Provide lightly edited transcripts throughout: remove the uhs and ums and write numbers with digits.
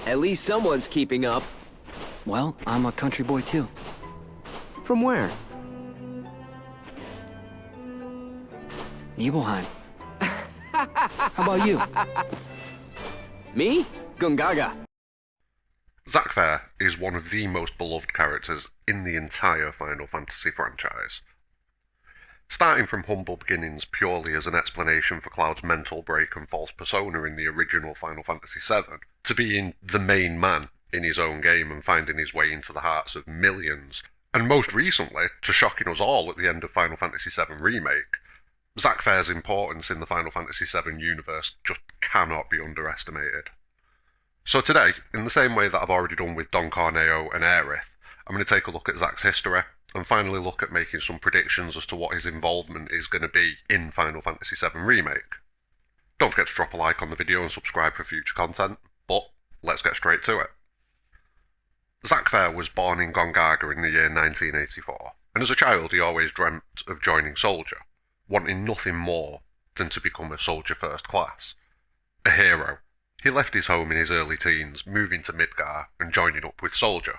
At least someone's keeping up. Well, I'm a country boy too. From where? Nibelheim. How about you? Me? Gungaga. Zack Fair is one of the most beloved characters in the entire Final Fantasy franchise. Starting from humble beginnings purely as an explanation for Cloud's mental break and false persona in the original Final Fantasy VII, to being the main man in his own game and finding his way into the hearts of millions, and most recently, to shocking us all at the end of Final Fantasy VII Remake, Zack Fair's importance in the Final Fantasy VII universe just cannot be underestimated. So today, in the same way that I've already done with Don Corneo and Aerith, I'm going to take a look at Zack's history, and finally look at making some predictions as to what his involvement is going to be in Final Fantasy VII Remake. Don't forget to drop a like on the video and subscribe for future content, but let's get straight to it. Zack Fair was born in Gongaga in the year 1984, and as a child he always dreamt of joining Soldier, wanting nothing more than to become a Soldier First Class. A hero. He left his home in his early teens, moving to Midgar and joining up with Soldier,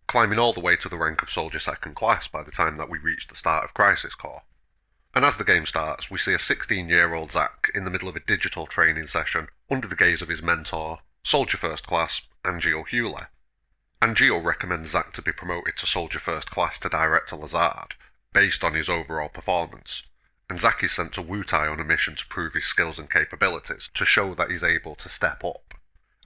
climbing all the way to the rank of Soldier Second Class by the time that we reach the start of Crisis Core. And as the game starts, we see a 16-year-old Zack in the middle of a digital training session under the gaze of his mentor, Soldier First Class, Angeal Hewlett. Angeal recommends Zack to be promoted to Soldier First Class to Director Lazard, based on his overall performance, and Zack is sent to Wutai on a mission to prove his skills and capabilities, to show that he's able to step up.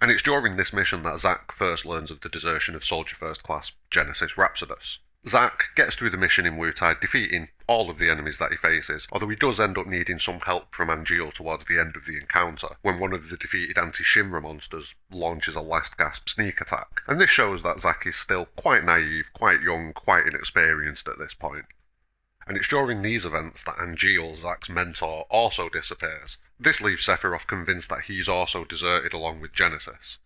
And it's during this mission that Zack first learns of the desertion of Soldier First Class Genesis Rhapsodus. Zack gets through the mission in Wutai, defeating all of the enemies that he faces, although he does end up needing some help from Angeal towards the end of the encounter, when one of the defeated anti-Shinra monsters launches a last-gasp sneak attack. And this shows that Zack is still quite naive, quite young, quite inexperienced at this point. And it's during these events that Angeal, Zack's mentor, also disappears. This leaves Sephiroth convinced that he's also deserted along with Genesis.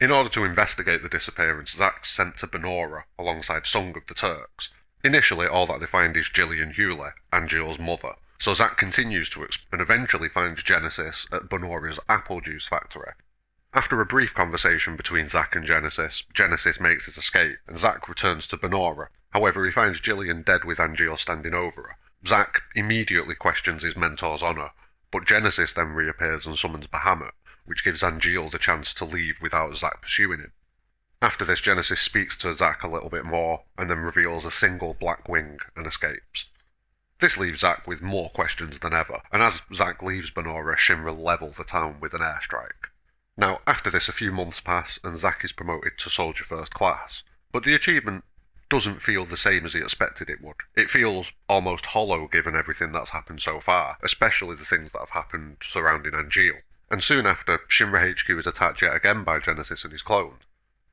In order to investigate the disappearance, Zack's sent to Benora alongside Sung of the Turks. Initially, all that they find is Jillian Hewlett, Angeal's mother, so Zack continues to explore and eventually finds Genesis at Benora's apple juice factory. After a brief conversation between Zack and Genesis, Genesis makes his escape, and Zack returns to Benora. However, he finds Jillian dead with Angeal standing over her. Zack immediately questions his mentor's honour, but Genesis then reappears and summons Bahamut, which gives Angeal the chance to leave without Zack pursuing him. After this, Genesis speaks to Zack a little bit more, and then reveals a single black wing and escapes. This leaves Zack with more questions than ever, and as Zack leaves Benora, Shinra level the town with an airstrike. Now, after this, a few months pass, and Zack is promoted to Soldier First Class, but the achievement doesn't feel the same as he expected it would. It feels almost hollow given everything that's happened so far, especially the things that have happened surrounding Angeal. And soon after, Shinra HQ is attacked yet again by Genesis and his clones.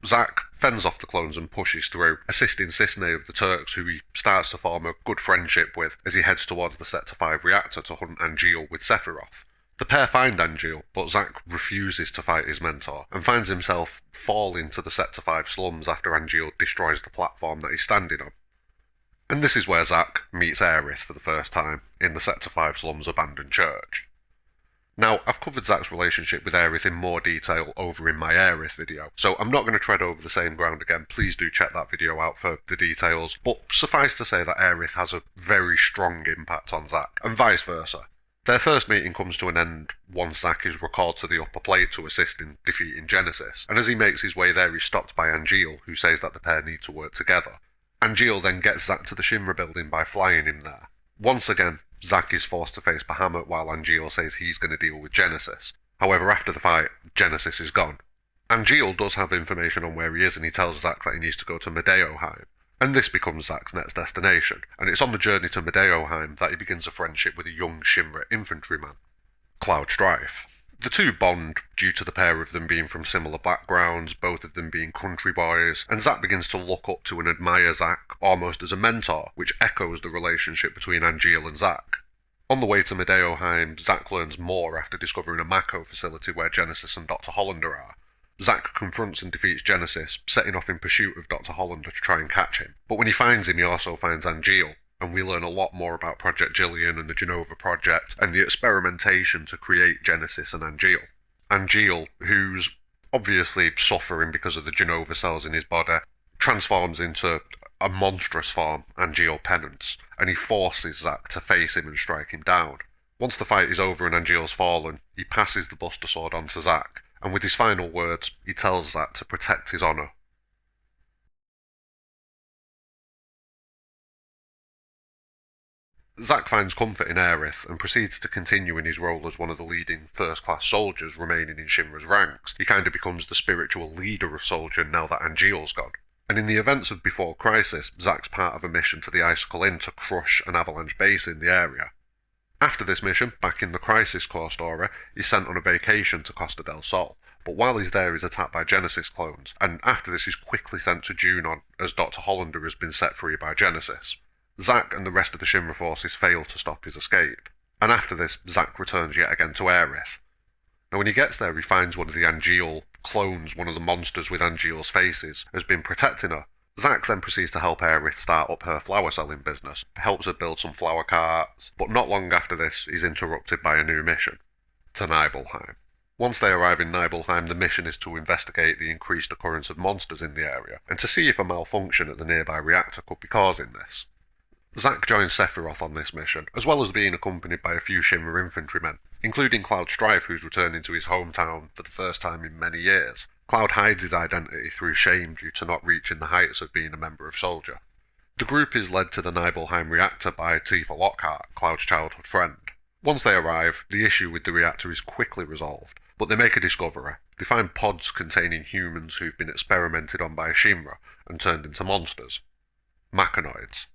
Zack fends off the clones and pushes through, assisting Cisne of the Turks, who he starts to form a good friendship with as he heads towards the Sector 5 reactor to hunt Angeal with Sephiroth. The pair find Angeal, but Zack refuses to fight his mentor, and finds himself falling to the Sector 5 slums after Angeal destroys the platform that he's standing on. And this is where Zack meets Aerith for the first time, in the Sector 5 slums abandoned church. Now, I've covered Zack's relationship with Aerith in more detail over in my Aerith video, so I'm not going to tread over the same ground again. Please do check that video out for the details, but suffice to say that Aerith has a very strong impact on Zack, and vice versa. Their first meeting comes to an end once Zack is recalled to the upper plate to assist in defeating Genesis, and as he makes his way there he's stopped by Angeal, who says that the pair need to work together. Angeal then gets Zack to the Shinra building by flying him there. Once again, Zack is forced to face Bahamut while Angeal says he's going to deal with Genesis. However, after the fight, Genesis is gone. Angeal does have information on where he is, and he tells Zack that he needs to go to Nibelheim. And this becomes Zack's next destination, and it's on the journey to Nibelheim that he begins a friendship with a young Shinra infantryman, Cloud Strife. The two bond due to the pair of them being from similar backgrounds, both of them being country boys, and Zack begins to look up to and admire Zack almost as a mentor, which echoes the relationship between Angeal and Zack. On the way to Nibelheim, Zack learns more after discovering a Mako facility where Genesis and Dr. Hollander are. Zack confronts and defeats Genesis, setting off in pursuit of Dr. Hollander to try and catch him. But when he finds him, he also finds Angeal, and we learn a lot more about Project Jillian and the Genova Project, and the experimentation to create Genesis and Angeal. Angeal, who's obviously suffering because of the Genova cells in his body, transforms into a monstrous form, Angeal Penance, and he forces Zack to face him and strike him down. Once the fight is over and Angeal's fallen, he passes the Buster Sword on to Zack, and with his final words, he tells Zack to protect his honour. Zack finds comfort in Aerith and proceeds to continue in his role as one of the leading first-class soldiers remaining in Shinra's ranks. He kind of becomes the spiritual leader of Soldier now that Angeal's gone. And in the events of Before Crisis, Zack's part of a mission to the Icicle Inn to crush an Avalanche base in the area. After this mission, back in the Crisis Core story, he's sent on a vacation to Costa del Sol. But while he's there, he's attacked by Genesis clones, and after this he's quickly sent to Junon, as Dr. Hollander has been set free by Genesis. Zack and the rest of the Shinra forces fail to stop his escape, and after this, Zack returns yet again to Aerith. Now when he gets there, he finds one of the Angeal clones, one of the monsters with Angeal's faces, has been protecting her. Zack then proceeds to help Aerith start up her flower selling business, helps her build some flower carts, but not long after this, he's interrupted by a new mission, to Nibelheim. Once they arrive in Nibelheim, the mission is to investigate the increased occurrence of monsters in the area, and to see if a malfunction at the nearby reactor could be causing this. Zack joins Sephiroth on this mission, as well as being accompanied by a few Shinra infantrymen, including Cloud Strife, who's returning to his hometown for the first time in many years. Cloud hides his identity through shame due to not reaching the heights of being a member of Soldier. The group is led to the Nibelheim reactor by Tifa Lockhart, Cloud's childhood friend. Once they arrive, the issue with the reactor is quickly resolved, but they make a discovery. They find pods containing humans who've been experimented on by Shinra and turned into monsters. Machanoids.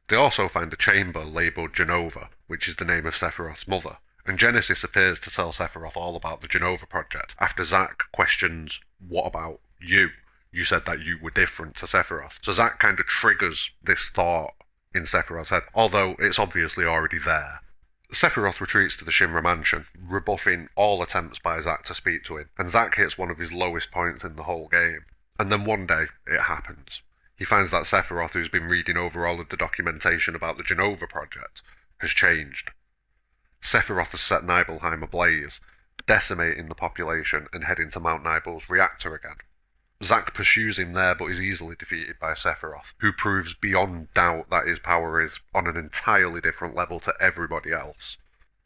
They also find a chamber labelled Genova, which is the name of Sephiroth's mother, and Genesis appears to tell Sephiroth all about the Genova project after Zack questions, "What about you? You said that you were different to Sephiroth." So Zack kind of triggers this thought in Sephiroth's head, although it's obviously already there. Sephiroth retreats to the Shinra mansion, rebuffing all attempts by Zack to speak to him, and Zack hits one of his lowest points in the whole game. And then one day, it happens. He finds that Sephiroth, who's been reading over all of the documentation about the Genova project, has changed. Sephiroth has set Nibelheim ablaze, decimating the population and heading to Mount Nibel's reactor again. Zack pursues him there but is easily defeated by Sephiroth, who proves beyond doubt that his power is on an entirely different level to everybody else.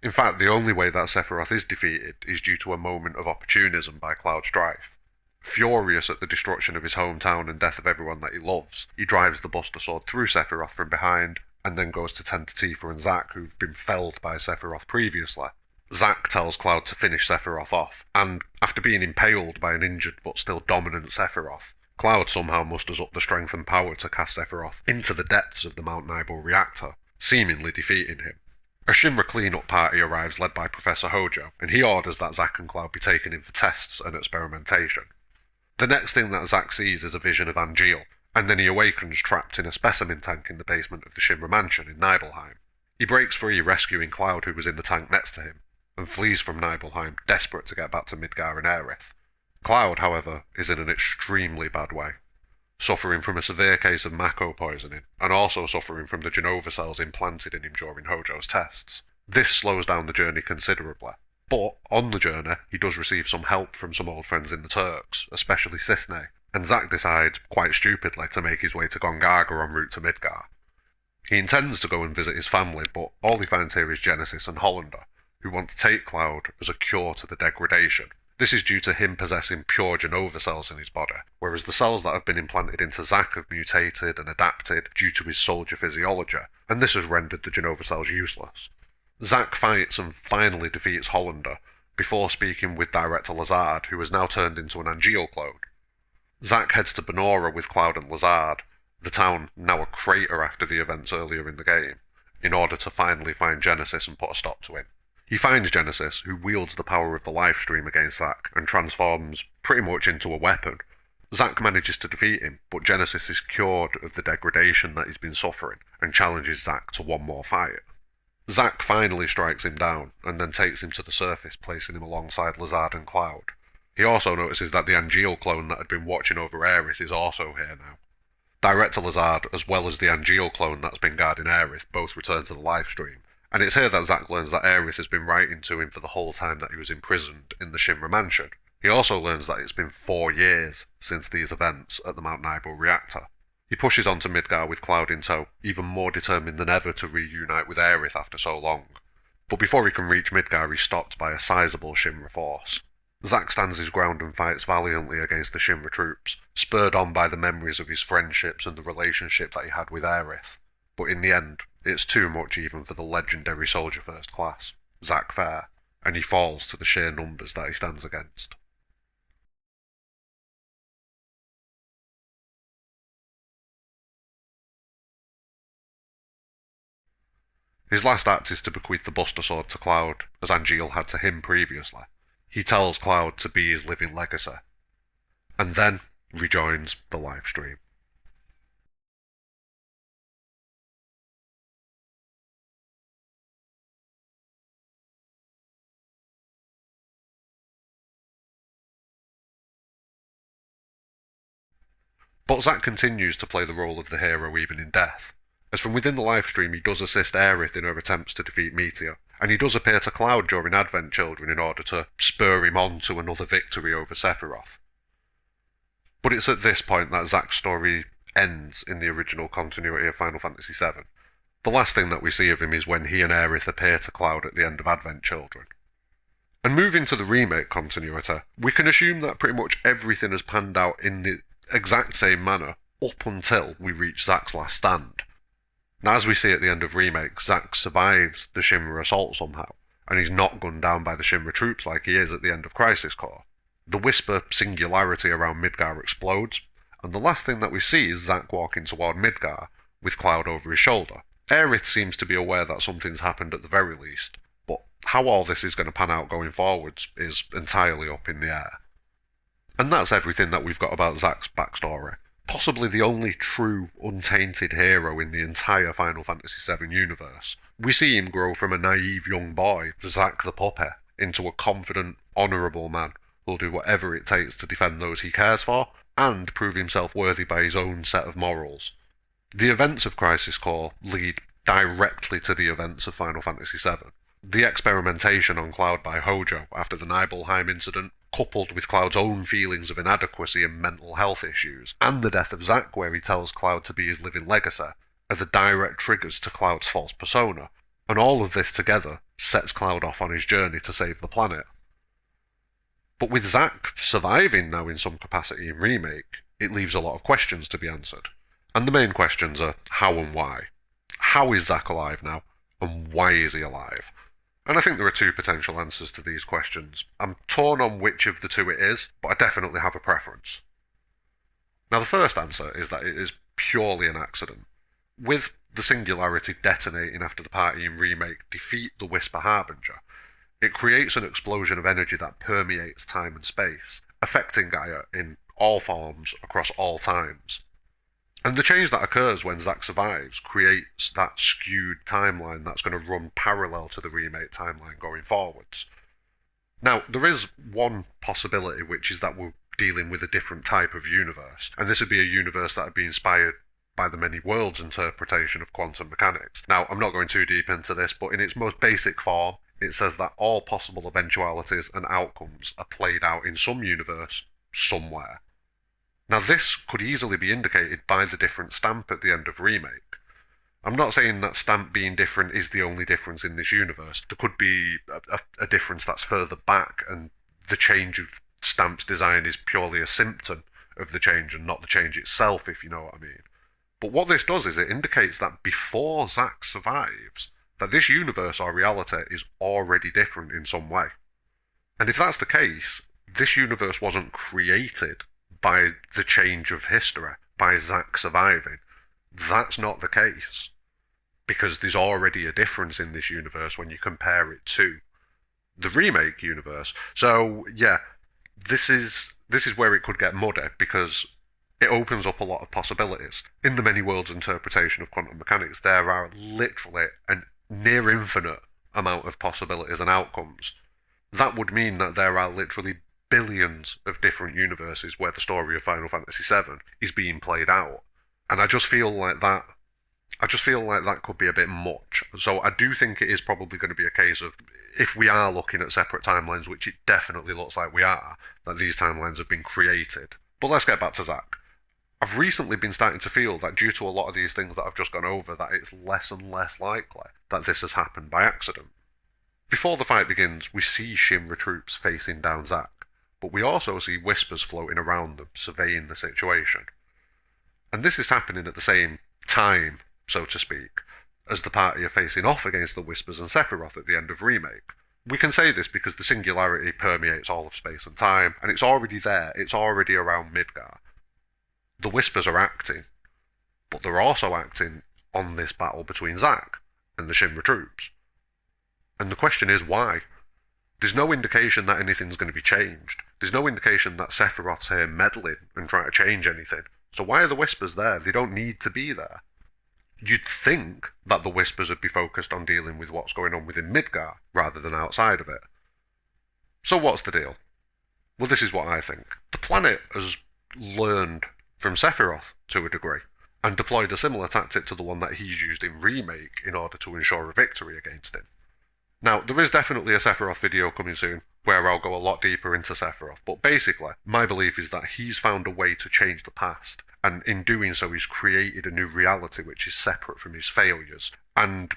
In fact, the only way that Sephiroth is defeated is due to a moment of opportunism by Cloud Strife. Furious at the destruction of his hometown and death of everyone that he loves, he drives the Buster Sword through Sephiroth from behind, and then goes to tend to Tifa and Zack, who've been felled by Sephiroth previously. Zack tells Cloud to finish Sephiroth off, and after being impaled by an injured but still dominant Sephiroth, Cloud somehow musters up the strength and power to cast Sephiroth into the depths of the Mount Nibel reactor, seemingly defeating him. A Shinra clean-up party arrives led by Professor Hojo, and he orders that Zack and Cloud be taken in for tests and experimentation. The next thing that Zack sees is a vision of Angeal, and then he awakens trapped in a specimen tank in the basement of the Shinra mansion in Nibelheim. He breaks free, rescuing Cloud, who was in the tank next to him, and flees from Nibelheim, desperate to get back to Midgar and Aerith. Cloud, however, is in an extremely bad way, suffering from a severe case of Mako poisoning, and also suffering from the Genova cells implanted in him during Hojo's tests. This slows down the journey considerably. But, on the journey, he does receive some help from some old friends in the Turks, especially Cisne, and Zack decides, quite stupidly, to make his way to Gongaga en route to Midgar. He intends to go and visit his family, but all he finds here is Genesis and Hollander, who want to take Cloud as a cure to the degradation. This is due to him possessing pure Genova cells in his body, whereas the cells that have been implanted into Zack have mutated and adapted due to his soldier physiology, and this has rendered the Genova cells useless. Zack fights and finally defeats Hollander, before speaking with Director Lazard, who has now turned into an Angeal clone. Zack heads to Benora with Cloud and Lazard, the town now a crater after the events earlier in the game, in order to finally find Genesis and put a stop to him. He finds Genesis, who wields the power of the life stream against Zack, and transforms pretty much into a weapon. Zack manages to defeat him, but Genesis is cured of the degradation that he's been suffering, and challenges Zack to one more fight. Zack finally strikes him down, and then takes him to the surface, placing him alongside Lazard and Cloud. He also notices that the Angeal clone that had been watching over Aerith is also here now. Director Lazard, as well as the Angeal clone that's been guarding Aerith, both return to the live stream, and it's here that Zack learns that Aerith has been writing to him for the whole time that he was imprisoned in the Shinra mansion. He also learns that it's been 4 years since these events at the Mount Nibel reactor. He pushes on to Midgar with Cloud in tow, even more determined than ever to reunite with Aerith after so long. But before he can reach Midgar, he's stopped by a sizable Shinra force. Zack stands his ground and fights valiantly against the Shinra troops, spurred on by the memories of his friendships and the relationship that he had with Aerith. But in the end, it's too much even for the legendary Soldier First Class, Zack Fair, and he falls to the sheer numbers that he stands against. His last act is to bequeath the Buster Sword to Cloud, as Angeal had to him previously. He tells Cloud to be his living legacy, and then rejoins the live stream. But Zack continues to play the role of the hero even in death, as from within the livestream he does assist Aerith in her attempts to defeat Meteor, and he does appear to Cloud during Advent Children in order to spur him on to another victory over Sephiroth. But it's at this point that Zack's story ends in the original continuity of Final Fantasy VII. The last thing that we see of him is when he and Aerith appear to Cloud at the end of Advent Children. And moving to the remake continuity, we can assume that pretty much everything has panned out in the exact same manner up until we reach Zack's last stand. Now, as we see at the end of Remake, Zack survives the Shinra assault somehow, and he's not gunned down by the Shinra troops like he is at the end of Crisis Core. The Whisper singularity around Midgar explodes, and the last thing that we see is Zack walking toward Midgar, with Cloud over his shoulder. Aerith seems to be aware that something's happened at the very least, but how all this is going to pan out going forwards is entirely up in the air. And that's everything that we've got about Zack's backstory. Possibly the only true, untainted hero in the entire Final Fantasy VII universe. We see him grow from a naive young boy, Zack the puppy, into a confident, honourable man who'll do whatever it takes to defend those he cares for, and prove himself worthy by his own set of morals. The events of Crisis Core lead directly to the events of Final Fantasy VII. The experimentation on Cloud by Hojo after the Nibelheim incident, coupled with Cloud's own feelings of inadequacy and mental health issues, and the death of Zack where he tells Cloud to be his living legacy, are the direct triggers to Cloud's false persona, and all of this together sets Cloud off on his journey to save the planet. But with Zack surviving now in some capacity in Remake, it leaves a lot of questions to be answered. And the main questions are how and why. How is Zack alive now, and why is he alive? And I think there are two potential answers to these questions. I'm torn on which of the two it is, but I definitely have a preference. Now the first answer is that it is purely an accident. With the singularity detonating after the party in Remake defeat the Whisper Harbinger, it creates an explosion of energy that permeates time and space, affecting Gaia in all forms across all times. And the change that occurs when Zack survives creates that skewed timeline that's going to run parallel to the Remake timeline going forwards. Now, there is one possibility, which is that we're dealing with a different type of universe, and this would be a universe that would be inspired by the many worlds interpretation of quantum mechanics. Now, I'm not going too deep into this, but in its most basic form, it says that all possible eventualities and outcomes are played out in some universe, somewhere. Now this could easily be indicated by the different stamp at the end of Remake. I'm not saying that stamp being different is the only difference in this universe. There could be a difference that's further back, and the change of stamp's design is purely a symptom of the change and not the change itself, if you know what I mean. But what this does is it indicates that before Zack survives, that this universe or reality is already different in some way. And if that's the case, this universe wasn't created by the change of history, by Zack surviving. That's not the case. Because there's already a difference in this universe when you compare it to the Remake universe. So, yeah, this is where it could get muddy, because it opens up a lot of possibilities. In the many worlds interpretation of quantum mechanics, there are literally a near infinite amount of possibilities and outcomes. That would mean that there are literally billions of different universes where the story of Final Fantasy VII is being played out. And I just feel like that I just feel like that could be a bit much. So I do think it is probably going to be a case of, if we are looking at separate timelines, which it definitely looks like we are, that these timelines have been created. But let's get back to Zack. I've recently been starting to feel that due to a lot of these things that I've just gone over, that it's less and less likely that this has happened by accident. Before the fight begins, we see Shinra troops facing down Zack, but we also see Whispers floating around them, surveying the situation. And this is happening at the same time, so to speak, as the party are facing off against the Whispers and Sephiroth at the end of Remake. We can say this because the singularity permeates all of space and time, and it's already there, it's already around Midgar. The Whispers are acting, but they're also acting on this battle between Zack and the Shinra troops. And the question is, why? There's no indication that anything's going to be changed. There's no indication that Sephiroth's here meddling and trying to change anything. So why are the Whispers there? They don't need to be there. You'd think that the Whispers would be focused on dealing with what's going on within Midgar, rather than outside of it. So what's the deal? Well, this is what I think. The planet has learned from Sephiroth to a degree, and deployed a similar tactic to the one that he's used in Remake in order to ensure a victory against him. Now, there is definitely a Sephiroth video coming soon, where I'll go a lot deeper into Sephiroth, but basically, my belief is that he's found a way to change the past, and in doing so he's created a new reality which is separate from his failures, and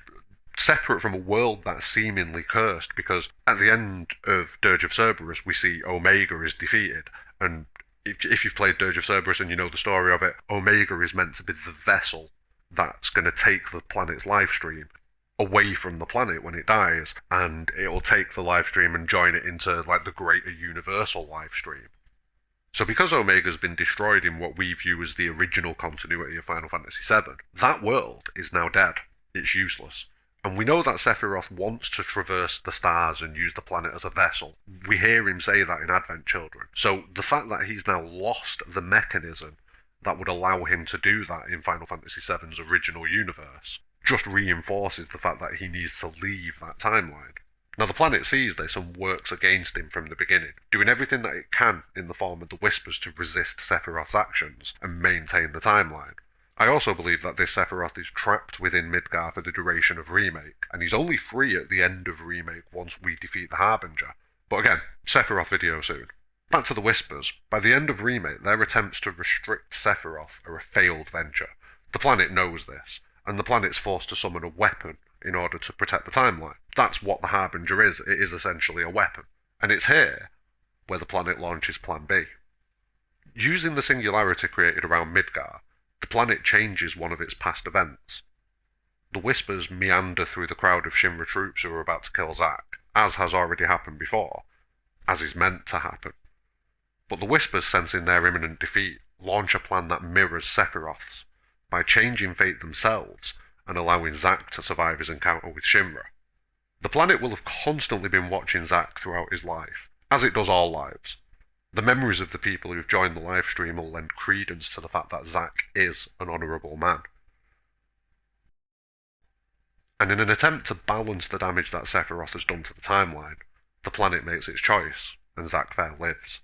separate from a world that's seemingly cursed, because at the end of Dirge of Cerberus we see Omega is defeated, and if you've played Dirge of Cerberus and you know the story of it, Omega is meant to be the vessel that's going to take the planet's life stream away from the planet when it dies, and it'll take the life stream and join it into like the greater universal life stream. So because Omega's been destroyed in what we view as the original continuity of Final Fantasy VII, that world is now dead. It's useless. And we know that Sephiroth wants to traverse the stars and use the planet as a vessel. We hear him say that in Advent Children. So the fact that he's now lost the mechanism that would allow him to do that in Final Fantasy VII's original universe just reinforces the fact that he needs to leave that timeline. Now the planet sees this and works against him from the beginning, doing everything that it can in the form of the Whispers to resist Sephiroth's actions and maintain the timeline. I also believe that this Sephiroth is trapped within Midgar for the duration of Remake, and he's only free at the end of Remake once we defeat the Harbinger. But again, Sephiroth video soon. Back to the Whispers. By the end of Remake, their attempts to restrict Sephiroth are a failed venture. The planet knows this, and the planet's forced to summon a weapon in order to protect the timeline. That's what the Harbinger is. It is essentially a weapon. And it's here where the planet launches Plan B. Using the singularity created around Midgar, the planet changes one of its past events. The Whispers meander through the crowd of Shinra troops who are about to kill Zack, as has already happened before, as is meant to happen. But the Whispers, sensing their imminent defeat, launch a plan that mirrors Sephiroth's, by changing fate themselves and allowing Zack to survive his encounter with Shinra. The planet will have constantly been watching Zack throughout his life, as it does all lives. The memories of the people who've joined the live stream will lend credence to the fact that Zack is an honourable man. And in an attempt to balance the damage that Sephiroth has done to the timeline, the planet makes its choice, and Zack Fair lives.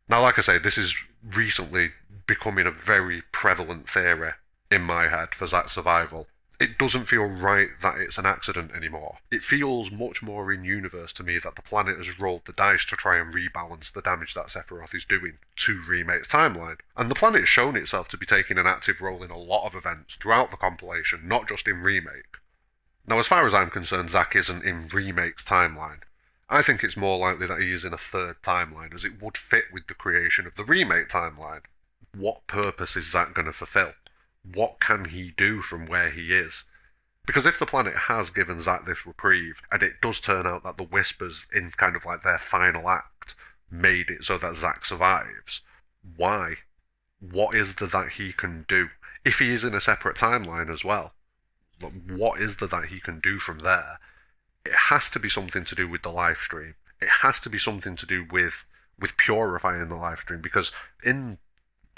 Now, like I say, this is recently becoming a very prevalent theory in my head for Zack's survival. It doesn't feel right that it's an accident anymore. It feels much more in-universe to me that the planet has rolled the dice to try and rebalance the damage that Sephiroth is doing to Remake's timeline. And the planet's shown itself to be taking an active role in a lot of events throughout the compilation, not just in Remake. Now, as far as I'm concerned, Zack isn't in Remake's timeline. I think it's more likely that he is in a third timeline, as it would fit with the creation of the Remake timeline. What purpose is Zack going to fulfill? What can he do from where he is? Because if the planet has given Zack this reprieve, and it does turn out that the Whispers, in kind of like their final act, made it so that Zack survives, why? What is there that he can do? If he is in a separate timeline as well, what is there that he can do from there? It has to be something to do with the live stream. It has to be something to do with purifying the live stream, because in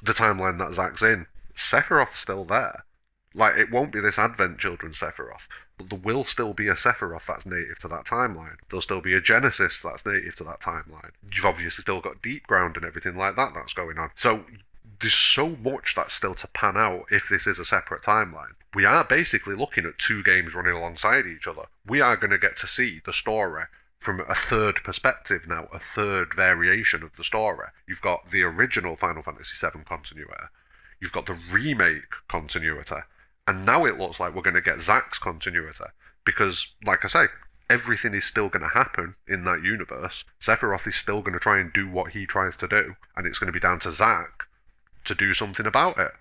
the timeline that Zack's in, Sephiroth's still there. Like, it won't be this Advent Children Sephiroth, but there will still be a Sephiroth that's native to that timeline. There'll still be a Genesis that's native to that timeline. You've obviously still got Deep Ground and everything like that that's going on. So there's so much that's still to pan out if this is a separate timeline. We are basically looking at two games running alongside each other. We are going to get to see the story from a third perspective now, a third variation of the story. You've got the original Final Fantasy VII continuity, you've got the remake continuity, and now it looks like we're going to get Zack's continuity. Because, like I say, everything is still going to happen in that universe. Sephiroth is still going to try and do what he tries to do, and it's going to be down to Zack to do something about it.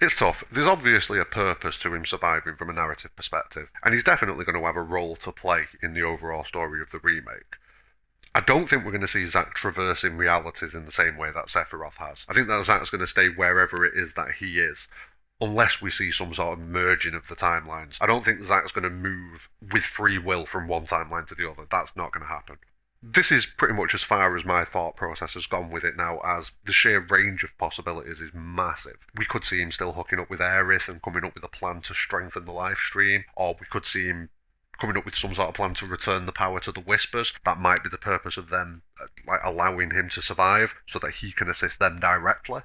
It's tough. There's obviously a purpose to him surviving from a narrative perspective, and he's definitely going to have a role to play in the overall story of the remake. I don't think we're going to see Zack traversing realities in the same way that Sephiroth has. I think that Zack's going to stay wherever it is that he is, unless we see some sort of merging of the timelines. I don't think Zack's going to move with free will from one timeline to the other. That's not going to happen. This is pretty much as far as my thought process has gone with it now, as the sheer range of possibilities is massive. We could see him still hooking up with Aerith and coming up with a plan to strengthen the live stream, or we could see him coming up with some sort of plan to return the power to the Whispers. That might be the purpose of them allowing him to survive, so that he can assist them directly.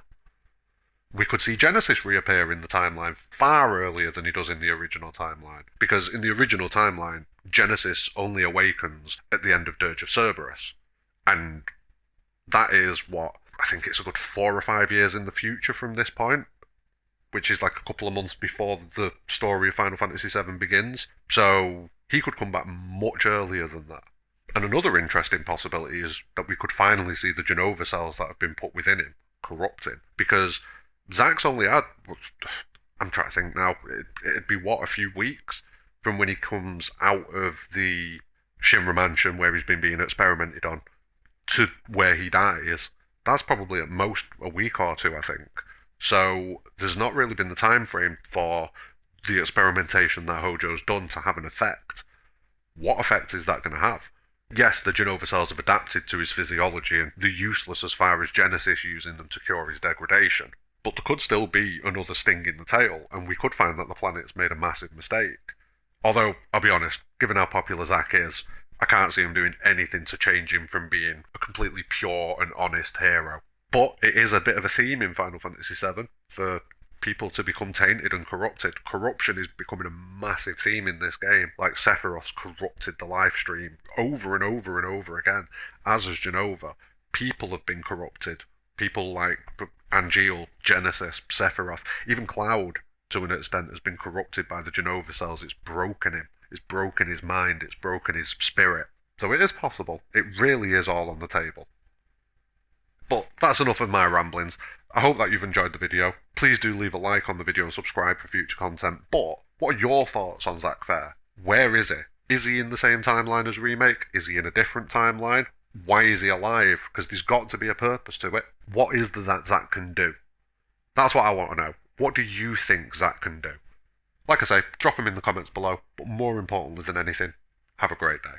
We could see Genesis reappear in the timeline far earlier than he does in the original timeline. Because in the original timeline, Genesis only awakens at the end of Dirge of Cerberus. And that is what, I think it's a good 4 or 5 years in the future from this point, which is like a couple of months before the story of Final Fantasy VII begins. So he could come back much earlier than that. And another interesting possibility is that we could finally see the Genova cells that have been put within him corrupting. Because Zack's only had, I'm trying to think now, it'd be a few weeks from when he comes out of the Shinra mansion where he's been being experimented on to where he dies. That's probably at most a week or two, I think. So there's not really been the time frame for the experimentation that Hojo's done to have an effect. What effect is that going to have? Yes, the Genova cells have adapted to his physiology and they're useless as far as Genesis using them to cure his degradation. But there could still be another sting in the tail, and we could find that the planet's made a massive mistake. Although, I'll be honest, given how popular Zack is, I can't see him doing anything to change him from being a completely pure and honest hero. But it is a bit of a theme in Final Fantasy VII for people to become tainted and corrupted. Corruption is becoming a massive theme in this game. Like Sephiroth's corrupted the live stream over and over and over again, as has Genova. People have been corrupted. People like Angeal, Genesis, Sephiroth, even Cloud, to an extent, has been corrupted by the Genova cells. It's broken him. It's broken his mind. It's broken his spirit. So it is possible. It really is all on the table. But that's enough of my ramblings. I hope that you've enjoyed the video. Please do leave a like on the video and subscribe for future content. But what are your thoughts on Zack Fair? Where is he? Is he in the same timeline as Remake? Is he in a different timeline? Why is he alive? Because there's got to be a purpose to it. What is there that Zack can do? That's what I want to know. What do you think Zack can do? Like I say, drop them in the comments below. But more importantly than anything, have a great day.